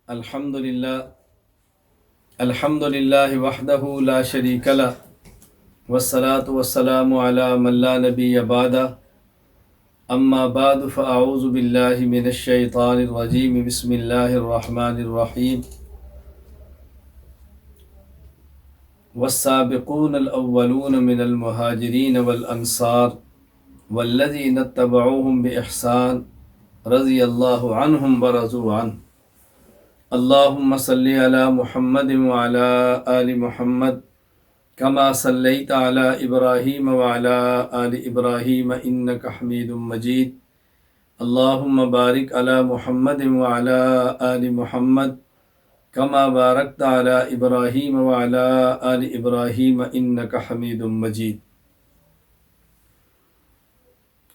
الحمد للہ الحمد للہ وحدہ لا شریک لہ والصلاة والسلام علی من لا نبی بعدہ اما بعد فاعوذ باللہ من الشیطان الرجیم بسم اللہ الرحمن الرحیم والسابقون الاولون من المہاجرین والانصار والذین اتبعوهم بإحسان رضی اللہ عنہم ورضوا عنہ اللهم صل على محمد وعلى آل محمد كما صليت على إبراهيم وعلى آل إبراهيم إنك حميد مجيد اللهم بارك على محمد وعلى آل محمد كما باركت على إبراهيم وعلى آل إبراهيم إنك حميد مجيد۔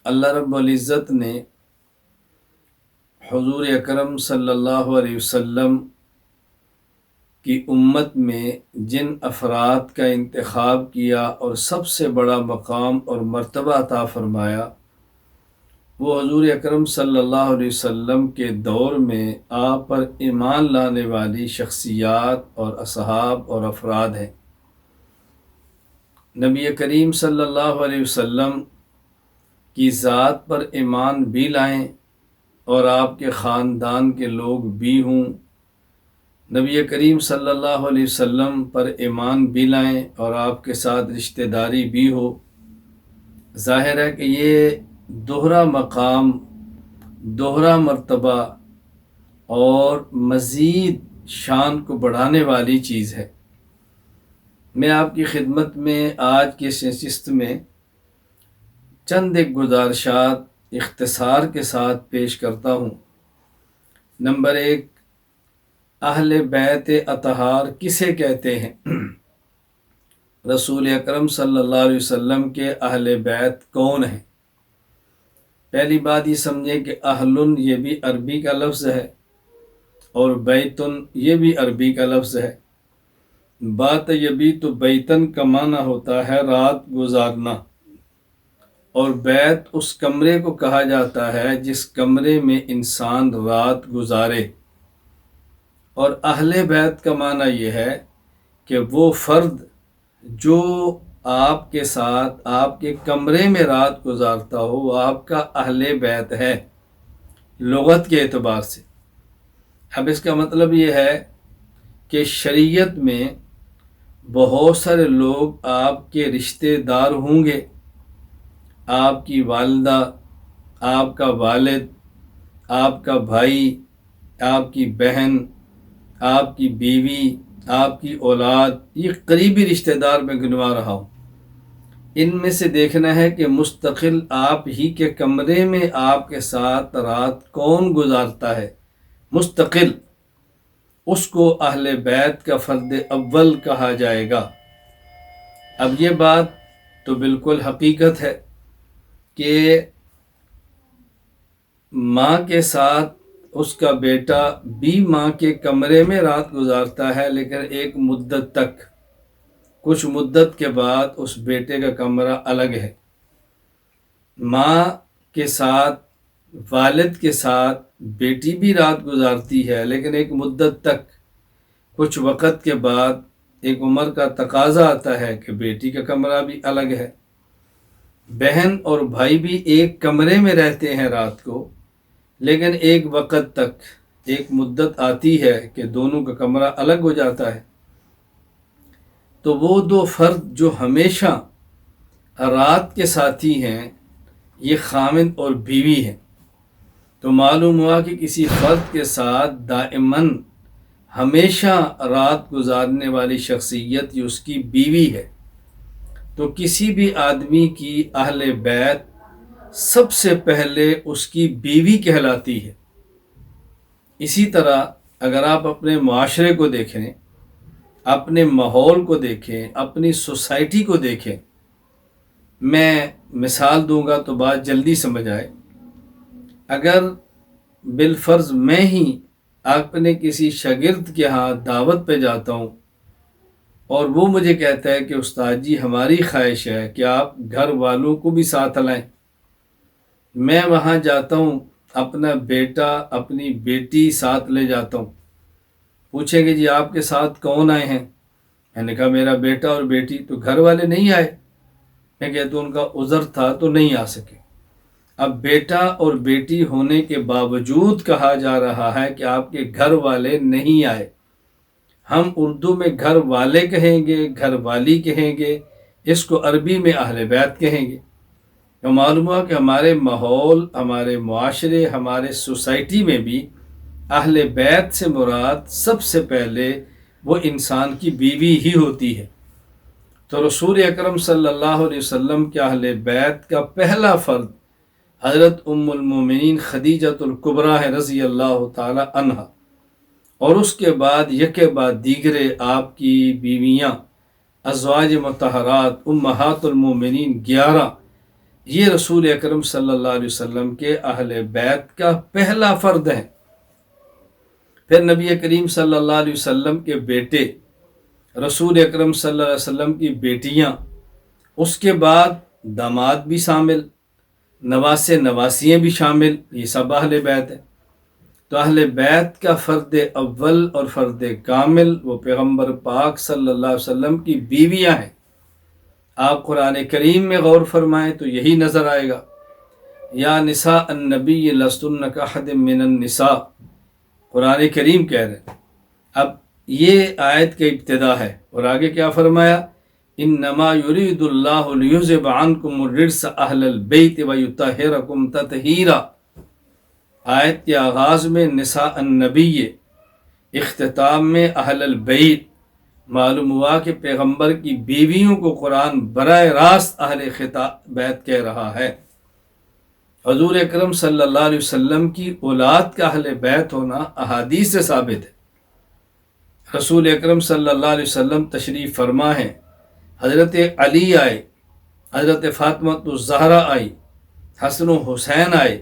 اللہ رب العزت نے حضور اکرم صلی اللہ علیہ وسلم کی امت میں جن افراد کا انتخاب کیا اور سب سے بڑا مقام اور مرتبہ عطا فرمایا، وہ حضور اکرم صلی اللہ علیہ وسلم کے دور میں آپ پر ایمان لانے والی شخصیات اور اصحاب اور افراد ہیں۔ نبی کریم صلی اللہ علیہ وسلم کی ذات پر ایمان بھی لائیں اور آپ کے خاندان کے لوگ بھی ہوں، نبی کریم صلی اللہ علیہ وسلم پر ایمان بھی لائیں اور آپ کے ساتھ رشتہ داری بھی ہو، ظاہر ہے کہ یہ دوہرا مقام، دوہرا مرتبہ اور مزید شان کو بڑھانے والی چیز ہے۔ میں آپ کی خدمت میں آج کے اس نشست میں چند ایک گزارشات اختصار کے ساتھ پیش کرتا ہوں۔ نمبر 1، اہل بیت اطہار کسے کہتے ہیں؟ رسول اکرم صلی اللہ علیہ وسلم کے اہل بیت کون ہیں؟ پہلی بات یہ سمجھیں کہ اہلن یہ بھی عربی کا لفظ ہے اور بیتن یہ بھی عربی کا لفظ ہے۔ بات یبیت بیتن کا معنی ہوتا ہے رات گزارنا، اور بیت اس کمرے کو کہا جاتا ہے جس کمرے میں انسان رات گزارے، اور اہل بیت کا معنی یہ ہے کہ وہ فرد جو آپ کے ساتھ آپ کے کمرے میں رات گزارتا ہو وہ آپ کا اہل بیت ہے لغت کے اعتبار سے۔ اب اس کا مطلب یہ ہے کہ شریعت میں بہت سارے لوگ آپ کے رشتہ دار ہوں گے، آپ کی والدہ، آپ کا والد، آپ کا بھائی، آپ کی بہن، آپ کی بیوی، آپ کی اولاد، یہ قریبی رشتہ دار میں گنوا رہا ہوں۔ ان میں سے دیکھنا ہے کہ مستقل آپ ہی کے کمرے میں آپ کے ساتھ رات کون گزارتا ہے، مستقل، اس کو اہل بیت کا فرد اول کہا جائے گا۔ اب یہ بات تو بالکل حقیقت ہے کہ ماں کے ساتھ اس کا بیٹا بھی ماں کے کمرے میں رات گزارتا ہے، لیکن ایک مدت تک، کچھ مدت کے بعد اس بیٹے کا کمرہ الگ ہے۔ ماں کے ساتھ، والد کے ساتھ بیٹی بھی رات گزارتی ہے، لیکن ایک مدت تک، کچھ وقت کے بعد ایک عمر کا تقاضا آتا ہے کہ بیٹی کا کمرہ بھی الگ ہے۔ بہن اور بھائی بھی ایک کمرے میں رہتے ہیں رات کو، لیکن ایک وقت تک، ایک مدت آتی ہے کہ دونوں کا کمرہ الگ ہو جاتا ہے۔ تو وہ دو فرد جو ہمیشہ رات کے ساتھی ہیں، یہ خاوند اور بیوی ہیں۔ تو معلوم ہوا کہ کسی فرد کے ساتھ دائماً ہمیشہ رات گزارنے والی شخصیت یہ اس کی بیوی ہے۔ تو کسی بھی آدمی کی اہل بیت سب سے پہلے اس کی بیوی کہلاتی ہے۔ اسی طرح اگر آپ اپنے معاشرے کو دیکھیں، اپنے ماحول کو دیکھیں، اپنی سوسائٹی کو دیکھیں، میں مثال دوں گا تو بات جلدی سمجھ آئے۔ اگر بالفرض میں ہی اپنے کسی شاگرد کے ہاں دعوت پہ جاتا ہوں اور وہ مجھے کہتا ہے کہ استاد جی ہماری خواہش ہے کہ آپ گھر والوں کو بھی ساتھ لائیں، میں وہاں جاتا ہوں، اپنا بیٹا، اپنی بیٹی ساتھ لے جاتا ہوں، پوچھیں گے جی آپ کے ساتھ کون آئے ہیں؟ میں نے کہا میرا بیٹا اور بیٹی۔ تو گھر والے نہیں آئے؟ میں کہا تو ان کا عذر تھا تو نہیں آ سکے۔ اب بیٹا اور بیٹی ہونے کے باوجود کہا جا رہا ہے کہ آپ کے گھر والے نہیں آئے۔ ہم اردو میں گھر والے کہیں گے، گھر والی کہیں گے، اس کو عربی میں اہل بیت کہیں گے۔ تو معلوم ہوا کہ ہمارے ماحول، ہمارے معاشرے، ہمارے سوسائٹی میں بھی اہل بیت سے مراد سب سے پہلے وہ انسان کی بیوی ہی ہوتی ہے۔ تو رسول اکرم صلی اللہ علیہ وسلم کے اہل بیت کا پہلا فرد حضرت ام المومنین خدیجۃ الکبریٰ ہے رضی اللہ تعالی عنہا، اور اس کے بعد یکے بعد دیگرے آپ کی بیویاں ازواج مطہرات امہات المومنین 11، یہ رسول اکرم صلی اللہ علیہ وسلم کے اہل بیت کا پہلا فرد ہے۔ پھر نبی کریم صلی اللہ علیہ وسلم کے بیٹے، رسول اکرم صلی اللہ علیہ وسلم کی بیٹیاں، اس کے بعد داماد بھی شامل، نواسے نواسیاں بھی شامل، یہ سب اہل بیت ہے۔ تو اہل بیت کا فرد اول اور فرد کامل وہ پیغمبر پاک صلی اللہ علیہ وسلم کی بیویاں ہیں۔ آپ قرآن کریم میں غور فرمائیں تو یہی نظر آئے گا، یا نساء النبی لستن کاحد من النساء، قرآن کریم کہہ رہے ہیں۔ اب یہ آیت کا ابتدا ہے، اور آگے کیا فرمایا؟ انما یرید اللہ لیذہب عنکم الرجس اہل البیت ویطہرکم تطہیرا۔ آیت کے آغاز میں نساء النبی، اختتام میں اہل البیت۔ معلوم ہوا کہ پیغمبر کی بیویوں کو قرآن براہ راست اہل بیت کہہ رہا ہے۔ حضور اکرم صلی اللہ علیہ وسلم کی اولاد کا اہل بیت ہونا احادیث سے ثابت ہے۔ رسول اکرم صلی اللہ علیہ وسلم تشریف فرما ہیں، حضرت علی آئے، حضرت فاطمہ الزہرا آئی، حسن و حسین آئے،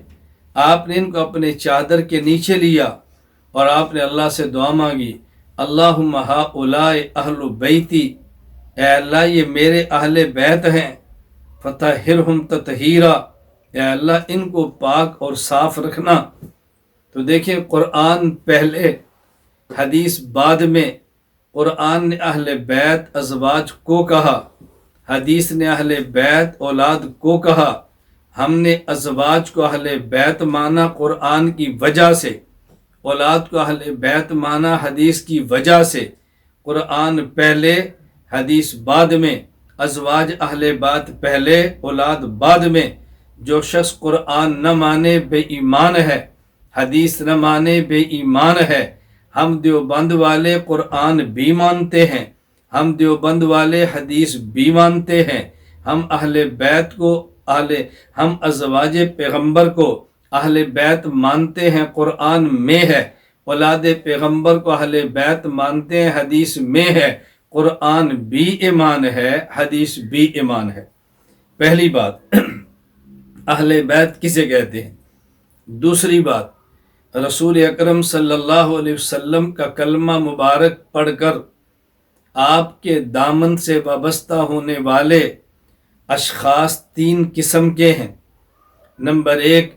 آپ نے ان کو اپنے چادر کے نیچے لیا اور آپ نے اللہ سے دعا مانگی، اللہم ہؤلاء اہل بیتی، اے اللہ یہ میرے اہل بیت ہیں، فطہرہم تطہیرا، اے اللہ ان کو پاک اور صاف رکھنا۔ تو دیکھیں قرآن پہلے حدیث بعد میں، قرآن نے اہل بیت ازواج کو کہا، حدیث نے اہل بیت اولاد کو کہا۔ ہم نے ازواج کو اہل بیت مانا قرآن کی وجہ سے، اولاد کو اہل بیت مانا حدیث کی وجہ سے۔ قرآن پہلے حدیث بعد میں، ازواج اہل بیت پہلے اولاد بعد میں۔ جو شخص قرآن نہ مانے بے ایمان ہے، حدیث نہ مانے بے ایمان ہے۔ ہم دیوبند والے قرآن بھی مانتے ہیں، ہم دیوبند والے حدیث بھی مانتے ہیں، ہم اہل بیت کو ہم ازواج پیغمبر کو اہل بیت مانتے ہیں، قرآن میں ہے۔ اولاد پیغمبر کو اہل بیت مانتے ہیں، حدیث میں ہے۔ قرآن بھی ایمان ہے، حدیث بھی ایمان ہے۔ پہلی بات اہل بیت کسے کہتے ہیں۔ دوسری بات، رسول اکرم صلی اللہ علیہ وسلم کا کلمہ مبارک پڑھ کر آپ کے دامن سے وابستہ ہونے والے اشخاص 3 قسم کے ہیں۔ نمبر 1،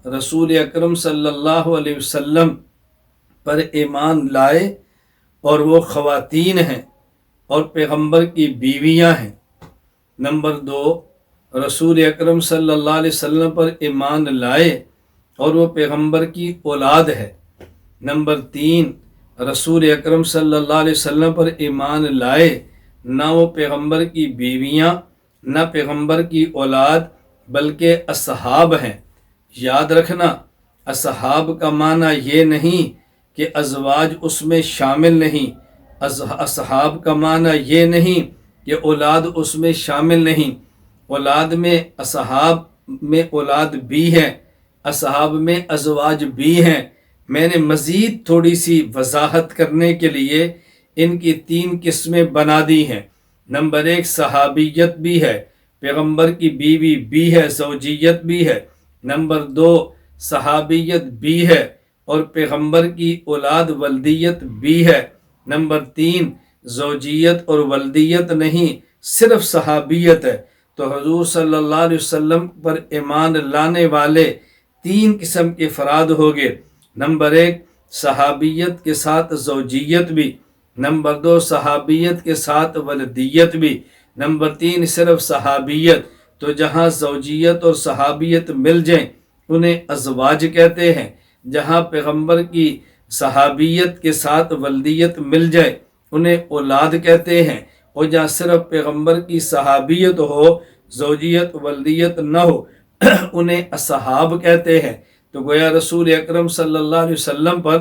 رسول اکرم صلی اللہ علیہ وسلم پر ایمان لائے اور وہ خواتین ہیں اور پیغمبر کی بیویاں ہیں۔ نمبر 2، رسول اکرم صلی اللہ علیہ وسلم پر ایمان لائے اور وہ پیغمبر کی اولاد ہے۔ نمبر 3، رسول اکرم صلی اللہ علیہ وسلم پر ایمان لائے، نہ وہ پیغمبر کی بیویاں نہ پیغمبر کی اولاد بلکہ اصحاب ہیں۔ یاد رکھنا، اصحاب کا معنی یہ نہیں کہ ازواج اس میں شامل نہیں، اصحاب کا معنی یہ نہیں کہ اولاد اس میں شامل نہیں۔ اولاد میں اصحاب میں اولاد بھی ہیں، اصحاب میں ازواج بھی ہیں۔ میں نے مزید تھوڑی سی وضاحت کرنے کے لیے ان کی 3 قسمیں بنا دی ہیں۔ نمبر 1، صحابیت بھی ہے، پیغمبر کی بیوی بھی ہے، زوجیت بھی ہے۔ نمبر 2، صحابیت بھی ہے اور پیغمبر کی اولاد ولدیت بھی ہے۔ نمبر 3، زوجیت اور ولدیت نہیں، صرف صحابیت ہے۔ تو حضور صلی اللہ علیہ وسلم پر ایمان لانے والے 3 قسم کے افراد ہو گئے۔ نمبر 1، صحابیت کے ساتھ زوجیت بھی، نمبر 2 صحابیت کے ساتھ ولدیت بھی، نمبر 3 صرف صحابیت۔ تو جہاں زوجیت اور صحابیت مل جائیں انہیں ازواج کہتے ہیں، جہاں پیغمبر کی صحابیت کے ساتھ ولدیت مل جائے انہیں اولاد کہتے ہیں، اور جہاں صرف پیغمبر کی صحابیت ہو، زوجیت ولدیت نہ ہو، انہیں اصحاب کہتے ہیں۔ تو گویا رسول اکرم صلی اللہ علیہ وسلم پر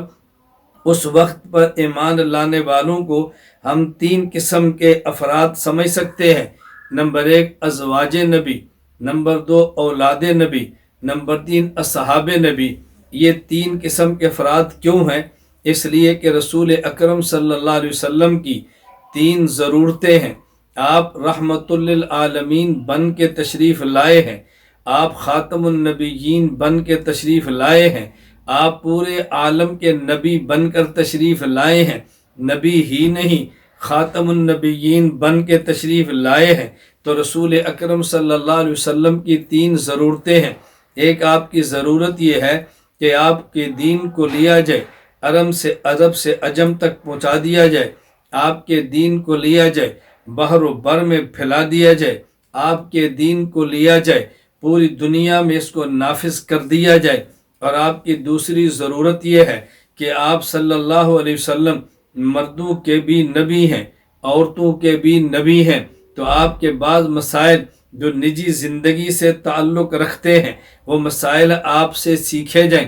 اس وقت پر ایمان لانے والوں کو ہم 3 قسم کے افراد سمجھ سکتے ہیں۔ نمبر 1 ازواج نبی، نمبر 2 اولاد نبی، نمبر 3 اصحاب نبی۔ یہ 3 قسم کے افراد کیوں ہیں؟ اس لیے کہ رسول اکرم صلی اللہ علیہ وسلم کی 3 ضرورتیں ہیں۔ آپ رحمت للعالمین بن کے تشریف لائے ہیں، آپ خاتم النبیین بن کے تشریف لائے ہیں، آپ پورے عالم کے نبی بن کر تشریف لائے ہیں، نبی ہی نہیں خاتم النبیین بن کے تشریف لائے ہیں۔ تو رسول اکرم صلی اللہ علیہ وسلم کی 3 ضرورتیں ہیں۔ ایک آپ کی ضرورت یہ ہے کہ آپ کے دین کو لیا جائے، عرب سے عجم تک پہنچا دیا جائے، آپ کے دین کو لیا جائے، بحر و بر میں پھیلا دیا جائے، آپ کے دین کو لیا جائے، پوری دنیا میں اس کو نافذ کر دیا جائے۔ اور آپ کی دوسری ضرورت یہ ہے کہ آپ صلی اللہ علیہ وسلم مردوں کے بھی نبی ہیں، عورتوں کے بھی نبی ہیں، تو آپ کے بعض مسائل جو نجی زندگی سے تعلق رکھتے ہیں وہ مسائل آپ سے سیکھے جائیں،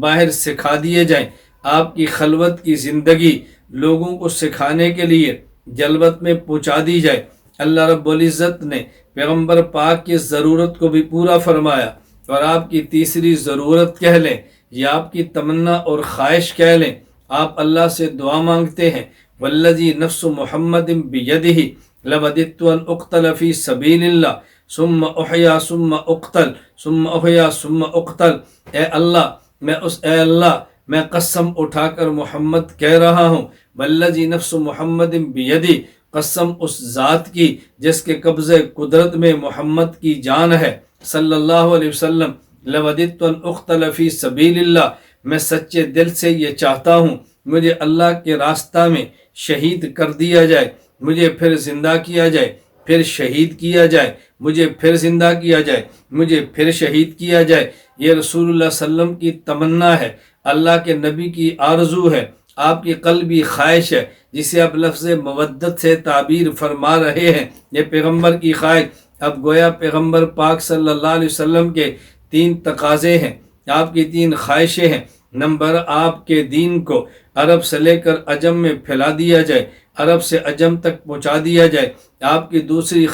باہر سکھا دیے جائیں۔ آپ کی خلوت کی زندگی لوگوں کو سکھانے کے لیے جلوت میں پہنچا دی جائے۔ اللہ رب العزت نے پیغمبر پاک کی ضرورت کو بھی پورا فرمایا۔ اور آپ کی تیسری ضرورت کہہ لیں یا آپ کی تمنا اور خواہش کہہ لیں، آپ اللہ سے دعا مانگتے ہیں، والذی نفس محمد بیدہ لوددت ان اقتل فی سبیل اللہ ثم احیا ثم اقتل ثم احیا ثم اقتل۔ اے اللہ میں قسم اٹھا کر محمد کہہ رہا ہوں، والذی نفس محمد بیدہ، قسم اس ذات کی جس کے قبضے قدرت میں محمد کی جان ہے صلی اللہ علیہ وسلم، لوددت ان اقتل فی سبیل اللہ، میں سچے دل سے یہ چاہتا ہوں مجھے اللہ کے راستہ میں شہید کر دیا جائے، مجھے پھر زندہ کیا جائے، پھر شہید کیا جائے، مجھے پھر زندہ کیا جائے، مجھے پھر شہید کیا جائے۔ یہ رسول اللہ صلی اللہ علیہ وسلم کی تمنا ہے، اللہ کے نبی کی آرزو ہے، آپ کی قلبی خواہش ہے، جسے آپ لفظ مودت سے تعبیر فرما رہے ہیں۔ یہ پیغمبر کی خواہش۔ اب گویا پیغمبر پاک صلی اللہ علیہ وسلم کے 3 تقاضے ہیں، آپ کی 3 خواہشیں ہیں۔ نمبر، آپ کے دین کو عرب سے لے کر عجم میں پھیلا دیا جائے، عرب سے عجم تک پہنچا دیا جائے۔ آپ کی دوسری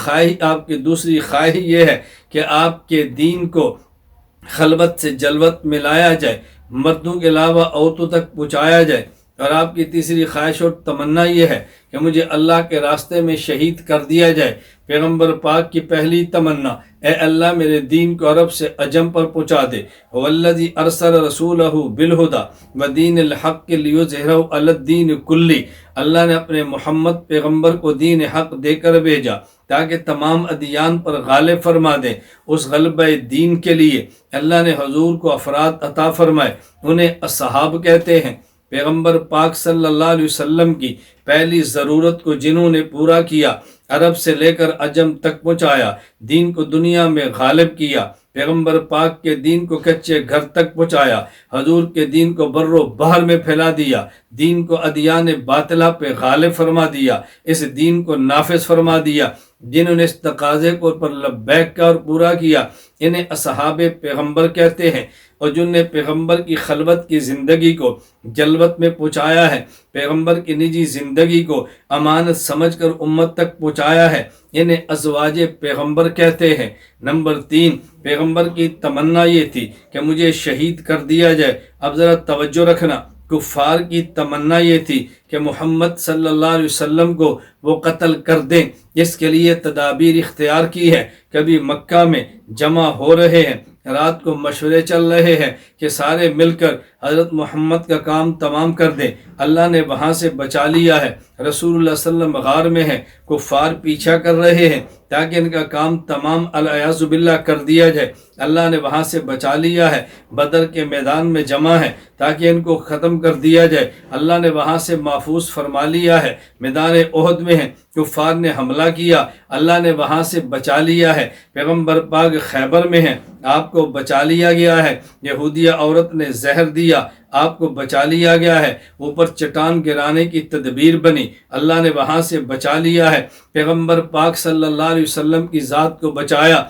خواہش یہ ہے کہ آپ کے دین کو خلوت سے جلوت میں لایا جائے، مردوں کے علاوہ عورتوں تک پہنچایا جائے۔ اور آپ کی تیسری خواہش اور تمنا یہ ہے کہ مجھے اللہ کے راستے میں شہید کر دیا جائے۔ پیغمبر پاک کی پہلی تمنا، اے اللہ میرے دین کو عرب سے عجم پر پہنچا دے۔ والذی ارسل رسولہ بالہدی ودین الحق لیظہرہ علی الدین کلہ، اللہ نے اپنے محمد پیغمبر کو دین حق دے کر بھیجا تاکہ تمام ادیان پر غالب فرما دے۔ اس غلبہ دین کے لیے اللہ نے حضور کو افراد عطا فرمائے، انہیں اصحاب کہتے ہیں۔ پیغمبر پاک صلی اللہ علیہ وسلم کی پہلی ضرورت کو جنہوں نے پورا کیا، عرب سے لے کر عجم تک پہنچایا، دین کو دنیا میں غالب کیا، پیغمبر پاک کے دین کو کچے گھر تک پہنچایا، حضور کے دین کو بر و بحر میں پھیلا دیا، دین کو ادیان باطلہ پہ غالب فرما دیا، اس دین کو نافذ فرما دیا۔ جنہوں نے اس تقاضے کو پر لبیک کا اور پورا کیا انہیں اصحاب پیغمبر کہتے ہیں۔ اور جن نے پیغمبر کی خلوت کی زندگی کو جلوت میں پہنچایا ہے، پیغمبر کی نجی زندگی کو امانت سمجھ کر امت تک پہنچایا ہے، انہیں ازواج پیغمبر کہتے ہیں۔ نمبر 3، پیغمبر کی تمنا یہ تھی کہ مجھے شہید کر دیا جائے۔ اب ذرا توجہ رکھنا، کفار کی تمنا یہ تھی کہ محمد صلی اللہ علیہ وسلم کو وہ قتل کر دیں۔ اس کے لیے تدابیر اختیار کی ہے۔ کبھی مکہ میں جمع ہو رہے ہیں، رات کو مشورے چل رہے ہیں کہ سارے مل کر حضرت محمد کا کام تمام کر دیں۔ اللہ نے وہاں سے بچا لیا ہے، رسول اللہ صلی اللہ علیہ وسلم غار میں ہیں، کفار پیچھا کر رہے ہیں تاکہ ان کا کام تمام الیاذ باللہ کر دیا جائے۔ اللہ نے وہاں سے بچا لیا ہے، بدر کے میدان میں جمع ہے تاکہ ان کو ختم کر دیا جائے۔ اللہ نے وہاں سے محفوظ فرما لیا ہے، میدان احد میں ہیں، کفار نے حملہ کیا، اللہ نے وہاں سے بچا لیا ہے۔ پیغمبر پاک خیبر میں ہیں، آپ کو بچا لیا گیا ہے، یہودیہ عورت نے زہر دیا، آپ کو بچا لیا گیا ہے، اوپر چٹان گرانے کی تدبیر بنی، اللہ نے وہاں سے بچا لیا ہے۔ پیغمبر پاک صلی اللہ علیہ وسلم کی ذات کو بچایا،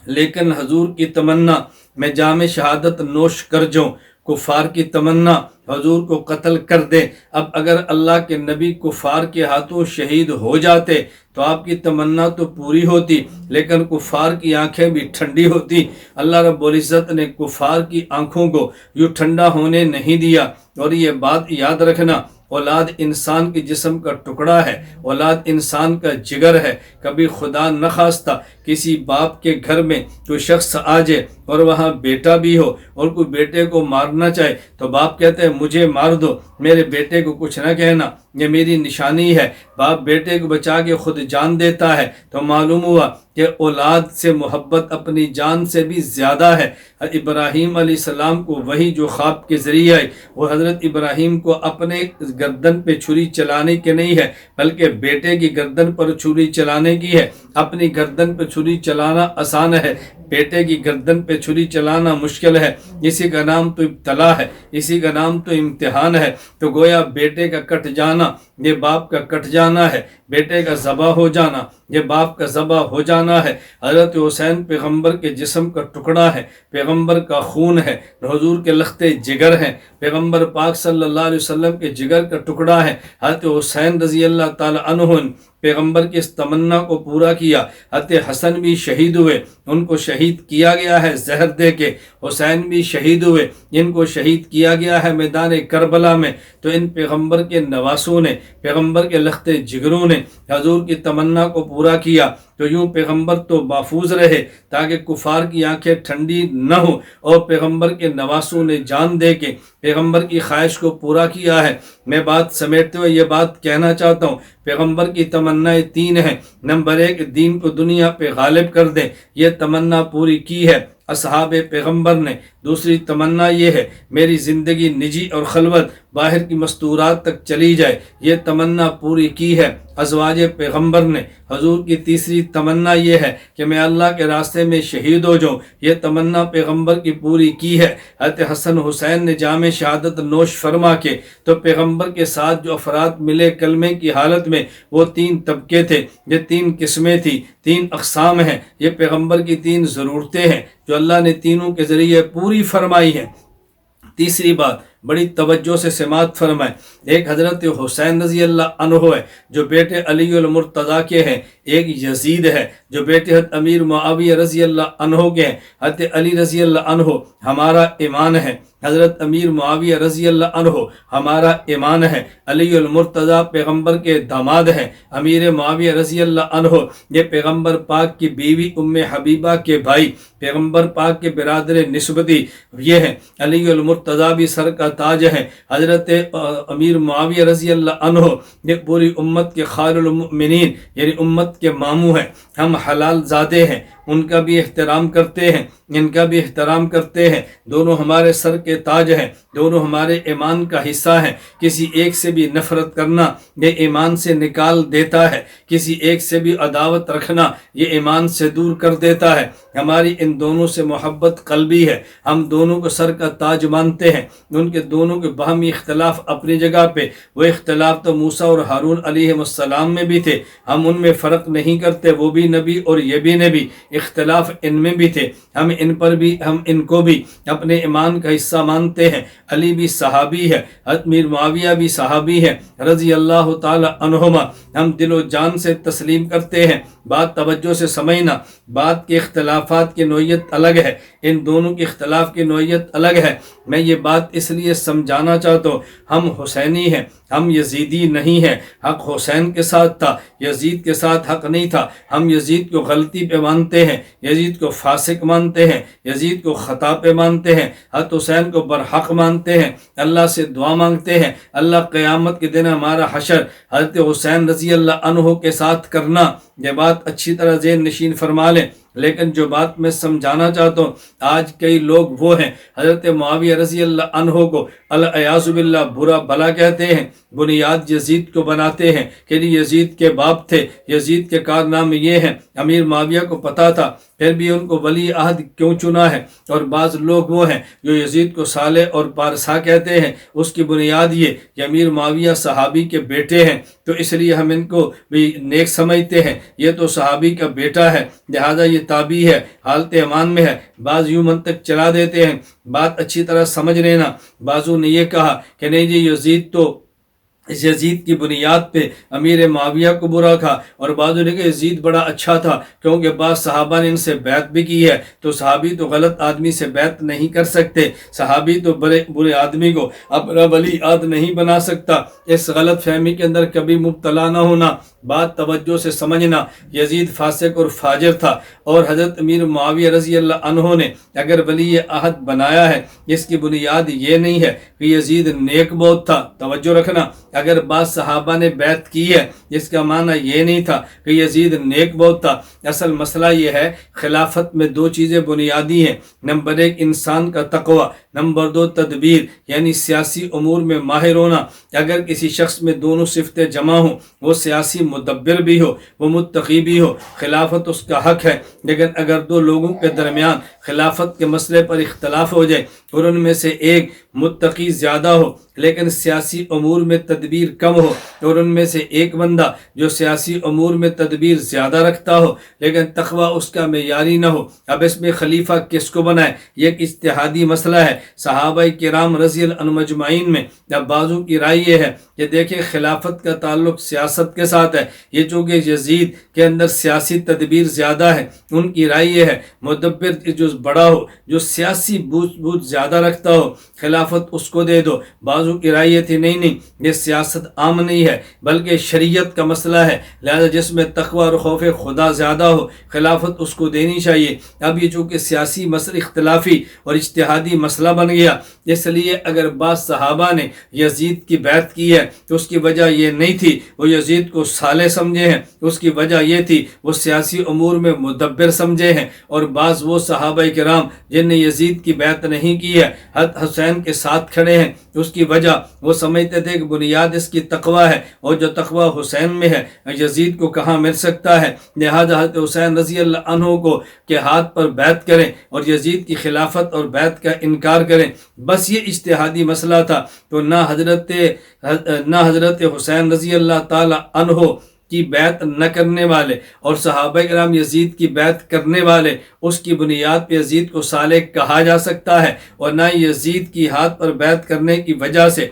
لیکن حضور کی تمنا میں جام شہادت نوش کر جاؤں، کفار کی تمنا حضور کو قتل کر دیں۔ اب اگر اللہ کے نبی کفار کے ہاتھوں شہید ہو جاتے تو آپ کی تمنا تو پوری ہوتی، لیکن کفار کی آنکھیں بھی ٹھنڈی ہوتی۔ اللہ رب العزت نے کفار کی آنکھوں کو یوں ٹھنڈا ہونے نہیں دیا۔ اور یہ بات یاد رکھنا، اولاد انسان کے جسم کا ٹکڑا ہے، اولاد انسان کا جگر ہے۔ کبھی خدا نخواستہ کسی باپ کے گھر میں کوئی شخص آ جائے اور وہاں بیٹا بھی ہو اور کوئی بیٹے کو مارنا چاہے تو باپ کہتے ہیں مجھے مار دو، میرے بیٹے کو کچھ نہ کہنا، یہ میری نشانی ہے۔ باپ بیٹے کو بچا کے خود جان دیتا ہے تو معلوم ہوا کہ اولاد سے محبت اپنی جان سے بھی زیادہ ہے۔ ابراہیم علیہ السلام کو وہی جو خواب کے ذریعے آئی، وہ حضرت ابراہیم کو اپنے گردن پہ چھری چلانے کی نہیں ہے، بلکہ بیٹے کی گردن پر چھری چلانے کی ہے۔ اپنی گردن پہ چھری چلانا آسان ہے، بیٹے کی گردن پہ چھری چلانا مشکل ہے۔ اسی کا نام تو ابتلا ہے، اسی کا نام تو امتحان ہے۔ تو گویا بیٹے کا کٹ جانا یہ باپ کا کٹ جانا ہے، بیٹے کا ذبح ہو جانا یہ باپ کا ذبح ہو جانا ہے۔ حضرت حسین پیغمبر کے جسم کا ٹکڑا ہے، پیغمبر کا خون ہے، حضور کے لختے جگر ہیں، پیغمبر پاک صلی اللہ علیہ وسلم کے جگر کا ٹکڑا ہے۔ حضرت حسین رضی اللہ تعالی عنہ پیغمبر کی اس تمنا کو پورا کیا۔ حضرت حسن بھی شہید ہوئے، ان کو شہید کیا گیا ہے زہر دے کے۔ حسین بھی شہید ہوئے، ان کو شہید کیا گیا ہے میدان کربلا میں۔ تو ان پیغمبر کے نواسوں نے، پیغمبر کے لختے جگروں نے حضور کی تمنا کو پورا کیا۔ تو یوں پیغمبر تو محفوظ رہے تاکہ کفار کی آنکھیں ٹھنڈی نہ ہوں، اور پیغمبر کے نواسوں نے جان دے کے پیغمبر کی خواہش کو پورا کیا ہے۔ میں بات سمیٹتے ہوئے یہ بات کہنا چاہتا ہوں، پیغمبر کی تمنائیں تین ہیں۔ نمبر 1، دین کو دنیا پہ غالب کر دیں، یہ تمنا پوری کی ہے اصحاب پیغمبر نے۔ دوسری تمنا یہ ہے میری زندگی نجی اور خلوت باہر کی مستورات تک چلی جائے، یہ تمنا پوری کی ہے ازواج پیغمبر نے۔ حضور کی تیسری تمنا یہ ہے کہ میں اللہ کے راستے میں شہید ہو جاؤں، یہ تمنا پیغمبر کی پوری کی ہے۔ حضرت حسن حسین نے جام شہادت نوش فرما کے تو پیغمبر کے ساتھ جو افراد ملے کلمے کی حالت میں، وہ 3 طبقے تھے، یہ 3 قسمیں تھیں، 3 اقسام ہیں، یہ پیغمبر کی 3 ضرورتیں ہیں جو اللہ نے تینوں کے ذریعے پوری فرمائی ہیں۔ تیسری بات بڑی توجہ سے سماعت فرمائیں، ایک حضرت حسین رضی اللہ عنہ ہے جو بیٹے علی المرتضیٰ کے ہیں، ایک یزید ہے جو بیٹے حضرت امیر معاویہ رضی اللہ عنہ کے ہیں۔ حضرت علی رضی اللہ عنہ ہمارا ایمان ہے، حضرت امیر معاویہ رضی اللہ عنہ ہمارا ایمان ہے۔ علی المرتضیٰ پیغمبر کے داماد ہیں، امیر معاویہ رضی اللہ عنہ یہ پیغمبر پاک کی بیوی ام حبیبہ کے بھائی، پیغمبر پاک کے برادر نسبتی یہ ہیں۔ علی المرتضیٰ بھی سر کا تاج ہے۔ حضرت امیر معاویہ رضی اللہ عنہ یہ پوری امت کے خال المؤمنین یعنی امت کے ماموں ہیں، ہم حلال زادے ہیں، ان کا بھی احترام کرتے ہیں، ان کا بھی احترام کرتے ہیں، دونوں ہمارے سر کے تاج ہیں، دونوں ہمارے ایمان کا حصہ ہیں۔ کسی ایک سے بھی نفرت کرنا یہ ایمان سے نکال دیتا ہے، کسی ایک سے بھی عداوت رکھنا یہ ایمان سے دور کر دیتا ہے۔ ہماری ان دونوں سے محبت قلبی ہے، ہم دونوں کو سر کا تاج مانتے ہیں۔ ان کے دونوں کے باہمی اختلاف اپنی جگہ پہ، وہ اختلاف تو موسیٰ اور ہارون علیہ السلام میں بھی تھے، ہم ان میں فرق نہیں کرتے، وہ بھی نبی اور یہ بھی نبی، اختلاف ان میں بھی تھے، ہم ان پر بھی، ہم ان کو بھی اپنے ایمان کا حصہ مانتے ہیں۔ علی بھی صحابی ہے، حضرت امیر معاویہ بھی صحابی ہے رضی اللہ تعالی عنہما، ہم دل و جان سے تسلیم کرتے ہیں بات توجہ سے سمجھنا، بات کے اختلافات کی نوعیت الگ ہے، ان دونوں کے اختلاف کی نوعیت الگ ہے۔ میں یہ بات اس لیے سمجھانا چاہتا ہوں، ہم حسینی ہیں، ہم یزیدی نہیں ہیں۔ حق حسین کے ساتھ تھا، یزید کے ساتھ حق نہیں تھا۔ ہم یزید کو غلطی پہ مانتے ہیں، یزید کو فاسق مانتے ہیں، یزید کو خطا پہ مانتے ہیں، حضرت حسین کو برحق مانتے ہیں، اللہ سے دعا مانگتے ہیں اللہ قیامت کے دن ہمارا حشر حضرت حسین رضی اللہ عنہ کے ساتھ کرنا۔ یہ بات اچھی طرح ذہن نشین فرما لیں۔ لیکن جو بات میں سمجھانا چاہتا ہوں، آج کئی لوگ وہ ہیں حضرت معاویہ رضی اللہ عنہ کو الیاذ باللہ برا بھلا کہتے ہیں، بنیاد یزید کو بناتے ہیں کہ یزید کے باپ تھے، یزید کے کارنامے یہ ہیں۔ امیر معاویہ کو پتا تھا، پھر بھی ان کو ولی عہد کیوں چنا ہے؟ اور بعض لوگ وہ ہیں جو یزید کو صالح اور پارسا کہتے ہیں، اس کی بنیاد یہ کہ امیر معاویہ صحابی کے بیٹے ہیں، تو اس لیے ہم ان کو بھی نیک سمجھتے ہیں، یہ تو صحابی کا بیٹا ہے لہذا یہ تابعی ہے، حالت ایمان میں ہے۔ بعض یوں منطق چلا دیتے ہیں، بات اچھی طرح سمجھ لینا۔ بعضوں نے یہ کہا کہ نہیں جی یزید تو اس یزید کی بنیاد پہ امیر معاویہ کو برا کھا، اور بعضوں نے کہا یزید بڑا اچھا تھا کیونکہ بعض صحابہ نے ان سے بیعت بھی کی ہے، تو صحابی تو غلط آدمی سے بیعت نہیں کر سکتے، صحابی تو برے آدمی کو اپنا ولی عہد نہیں بنا سکتا۔ اس غلط فہمی کے اندر کبھی مبتلا نہ ہونا، بات توجہ سے سمجھنا۔ یزید فاسق اور فاجر تھا، اور حضرت امیر معاویہ رضی اللہ عنہ نے اگر ولی عہد بنایا ہے، اس کی بنیاد یہ نہیں ہے کہ یزید نیک بہت تھا۔ توجہ رکھنا، اگر بعض صحابہ نے بیعت کی ہے، اس کا معنی یہ نہیں تھا کہ یزید نیک بہت تھا۔ اصل مسئلہ یہ ہے، خلافت میں دو چیزیں بنیادی ہیں، نمبر ایک انسان کا تقوی، نمبر دو تدبیر یعنی سیاسی امور میں ماہر ہونا۔ اگر کسی شخص میں دونوں صفتیں جمع ہوں، وہ سیاسی مدبر بھی ہو، وہ متقی بھی ہو، خلافت اس کا حق ہے۔ لیکن اگر دو لوگوں کے درمیان خلافت کے مسئلے پر اختلاف ہو جائے اور ان میں سے ایک متقی زیادہ ہو لیکن سیاسی امور میں تدبیر کم ہو، اور ان میں سے ایک بندہ جو سیاسی امور میں تدبیر زیادہ رکھتا ہو لیکن تقوی اس کا معیاری نہ ہو، اب اس میں خلیفہ کس کو بنائے؟ یہ ایک اجتہادی مسئلہ ہے صحابہ کرام رضی اللہ عنہم اجمعین میں۔ اب بعضوں کی رائے یہ ہے کہ دیکھیں خلافت کا تعلق سیاست کے ساتھ ہے، یہ چونکہ یزید کے اندر سیاسی تدبیر زیادہ ہے، ان کی رائے یہ ہے مدبر جو بڑا ہو، جو سیاسی بوجھ زیادہ رکھتا ہو، خلافت اس کو دے دو۔ بعضوں کی رائے یہ تھی نہیں یہ سیاست عام نہیں ہے بلکہ شریعت کا مسئلہ ہے، لہذا جس میں تقوی اور خوف خدا زیادہ ہو خلافت اس کو دینی چاہیے۔ اب یہ چونکہ سیاسی مسئلہ اختلافی اور اجتہادی مسئلہ بن گیا، اس لیے اگر بعض صحابہ نے یزید کی بیعت کی ہے تو اس کی وجہ یہ نہیں تھی وہ یزید کو صالح سمجھے ہیں، اس کی وجہ یہ تھی وہ سیاسی امور میں مدبر سمجھے ہیں۔ اور بعض وہ صحابہ کرام جن نے یزید کی بیعت نہیں کی ہے، حضرت حسین کے ساتھ کھڑے ہیں، اس کی وجہ وہ سمجھتے تھے کہ بنیاد اس کی تقوی ہے، اور جو تقوی حسین میں ہے یزید کو کہاں مل سکتا ہے، لہذا حضرت حسین رضی اللہ عنہ کو کے ہاتھ پر بیعت کریں اور یزید کی خلافت اور بیعت کا انکار کریں۔ بس یہ اجتہادی مسئلہ تھا، تو نہ حضرت حسین رضی اللہ تعالی عنہ کی بیعت نہ کرنے والے اور صحابہ کرام یزید کی بیعت کرنے والے، اس کی بنیاد پہ یزید کو صالح کہا جا سکتا ہے، اور نہ یزید کی ہاتھ پر بیعت کرنے کی وجہ سے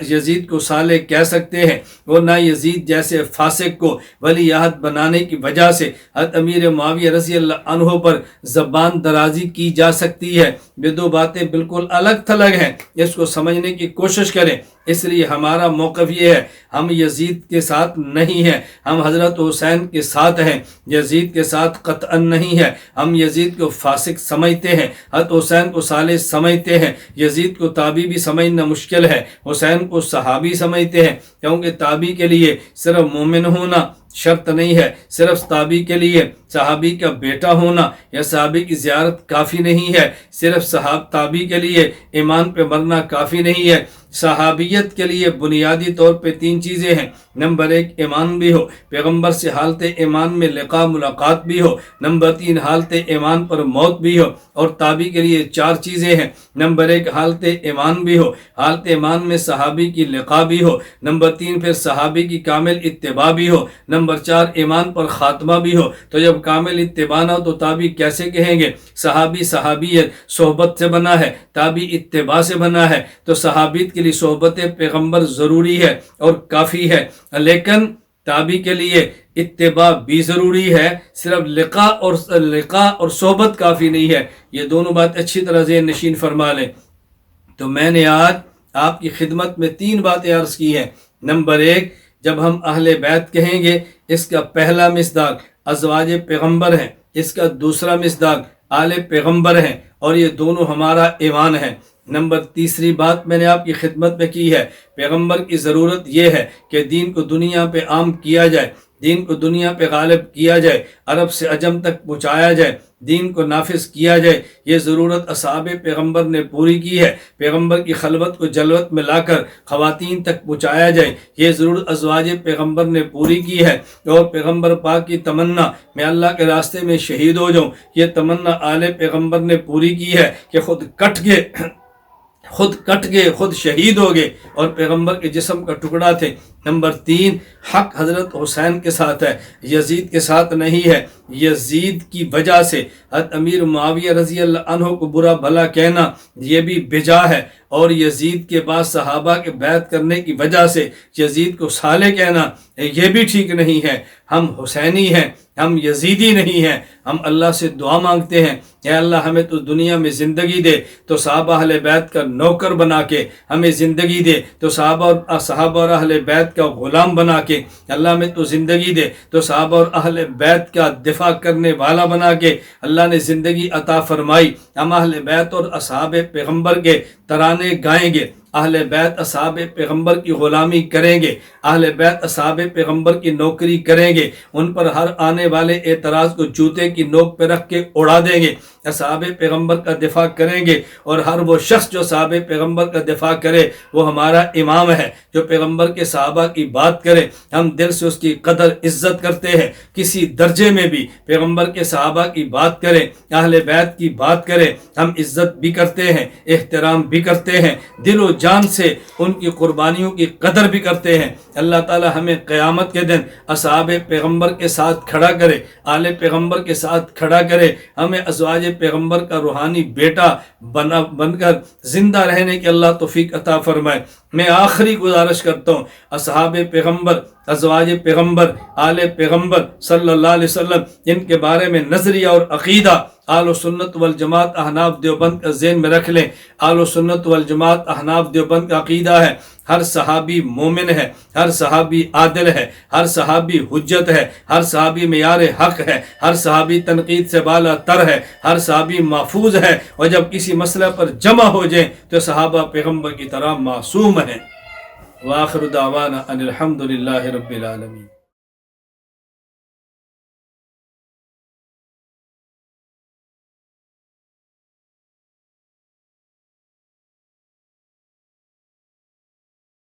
یزید کو صالح کہہ سکتے ہیں، اور نہ یزید جیسے فاسق کو ولی عہد بنانے کی وجہ سے حضرت امیر معاویہ رضی اللہ عنہ پر زبان درازی کی جا سکتی ہے۔ یہ دو باتیں بالکل الگ تھلگ ہیں، اس کو سمجھنے کی کوشش کریں۔ اس لیے ہمارا موقف یہ ہے، ہم یزید کے ساتھ نہیں ہیں، ہم حضرت حسین کے ساتھ ہیں، یزید کے ساتھ قطعا نہیں ہے۔ ہم یزید کو فاسق سمجھتے ہیں، حضرت حسین کو صالح سمجھتے ہیں، یزید کو تابعی بھی سمجھنا مشکل ہے، حسین کو صحابی سمجھتے ہیں، کیونکہ تابعی کے لیے صرف مومن ہونا شرط نہیں ہے، صرف تابعی کے لیے صحابی کا بیٹا ہونا یا صحابی کی زیارت کافی نہیں ہے، صرف تابعی کے لیے ایمان پہ مرنا کافی نہیں ہے۔ صحابیت کے لیے بنیادی طور پہ تین چیزیں ہیں، نمبر ایک ایمان بھی ہو، پیغمبر سے حالت ایمان میں لقاء ملاقات بھی ہو، نمبر تین حالت ایمان پر موت بھی ہو، اور تابعی کے لیے چار چیزیں ہیں، نمبر ایک حالت ایمان بھی ہو، حالت ایمان میں صحابی کی لقاء بھی ہو، نمبر تین پھر صحابی کی کامل اتباع بھی ہو، نمبر چار ایمان پر خاتمہ بھی ہو۔ تو جب کامل اتباع نہ ہو تو تابعی کیسے کہیں گے؟ صحابیت صحبت سے بنا ہے، تابعی اتباع سے بنا ہے، تو صحابیت کے لیے صحبت پیغمبر ضروری ہے اور کافی ہے۔ لیکن تابعی کے لیے اتباع بھی ضروری ہے، صرف لقاء اور صحبت کافی نہیں ہے۔ یہ دونوں بات اچھی طرح ذہن نشین فرما لیں۔ تو میں نے آج آپ کی خدمت میں 3 باتیں عرض کی ہیں۔ نمبر 1، جب ہم اہل بیت کہیں گے، اس کا پہلا مصداق ازواج پیغمبر ہیں، اس کا دوسرا مصداق آل پیغمبر ہیں، اور یہ دونوں ہمارا ایمان ہے۔ نمبر تیسری بات میں نے آپ کی خدمت میں کی ہے، پیغمبر کی ضرورت یہ ہے کہ دین کو دنیا پہ عام کیا جائے، دین کو دنیا پہ غالب کیا جائے، عرب سے عجم تک پہنچایا جائے، دین کو نافذ کیا جائے۔ یہ ضرورت اصحاب پیغمبر نے پوری کی ہے، پیغمبر کی خلوت کو جلوت میں لا کر خواتین تک پہنچایا جائے، یہ ضرورت ازواج پیغمبر نے پوری کی ہے۔ اور پیغمبر پاک کی تمنا میں اللہ کے راستے میں شہید ہو جاؤں، یہ تمنا آل پیغمبر نے پوری کی ہے کہ خود کٹ گئے، خود شہید ہو گئے اور پیغمبر کے جسم کا ٹکڑا تھے۔ نمبر 3، حق حضرت حسین کے ساتھ ہے، یزید کے ساتھ نہیں ہے۔ یزید کی وجہ سے حضرت امیر معاویہ رضی اللہ عنہ کو برا بھلا کہنا یہ بھی بجا ہے، اور یزید کے بعد صحابہ کے بیعت کرنے کی وجہ سے یزید کو صالح کہنا یہ بھی ٹھیک نہیں ہے۔ ہم حسینی ہیں، ہم یزیدی نہیں ہیں۔ ہم اللہ سے دعا مانگتے ہیں، اے اللہ ہمیں تو دنیا میں زندگی دے تو صحابہ اہل بیت کا نوکر بنا کے، ہمیں زندگی دے تو صحابہ اور اہل بیت کا غلام بنا کے، اللہ میں تو زندگی دے تو صحابہ اور اہل بیت کا دفاع کرنے والا بنا کے۔ اللہ نے زندگی عطا فرمائی، ہم اہل بیت اور اصحاب پیغمبر کے ترانے گائیں گے، اہل بیت اصحاب پیغمبر کی غلامی کریں گے، اہل بیت اصحاب پیغمبر کی نوکری کریں گے، ان پر ہر آنے والے اعتراض کو جوتے کی نوک پہ رکھ کے اڑا دیں گے، اصحاب پیغمبر کا دفاع کریں گے، اور ہر وہ شخص جو صحابہ پیغمبر کا دفاع کرے وہ ہمارا امام ہے۔ جو پیغمبر کے صحابہ کی بات کرے ہم دل سے اس کی قدر عزت کرتے ہیں، کسی درجے میں بھی پیغمبر کے صحابہ کی بات کرے، اہل بیت کی بات کرے، ہم عزت بھی کرتے ہیں، احترام بھی کرتے ہیں، دل و جان سے ان کی قربانیوں کی قدر بھی کرتے ہیں۔ اللہ تعالی ہمیں قیامت کے دن اصحاب پیغمبر کے ساتھ کھڑا کرے، آل پیغمبر کے ساتھ کھڑا کرے، ہمیں ازواج پیغمبر کا روحانی بیٹا بن کر زندہ رہنے کی اللہ توفیق عطا فرمائے۔ میں آخری گزارش کرتا ہوں، اصحاب پیغمبر، ازواج پیغمبر، آل پیغمبر صلی اللہ علیہ وسلم، ان کے بارے میں نظریہ اور عقیدہ اہل سنت والجماعت احناف دیوبند کا ذہن میں رکھ لیں۔ اہل سنت والجماعت احناف دیوبند کا عقیدہ ہے ہر صحابی مومن ہے، ہر صحابی عادل ہے، ہر صحابی حجت ہے، ہر صحابی معیار حق ہے، ہر صحابی تنقید سے بالا تر ہے، ہر صحابی محفوظ ہے، اور جب کسی مسئلہ پر جمع ہو جائیں تو صحابہ پیغمبر کی طرح معصوم ہیں۔ وآخر دعوانا ان الحمد للہ رب العالمین۔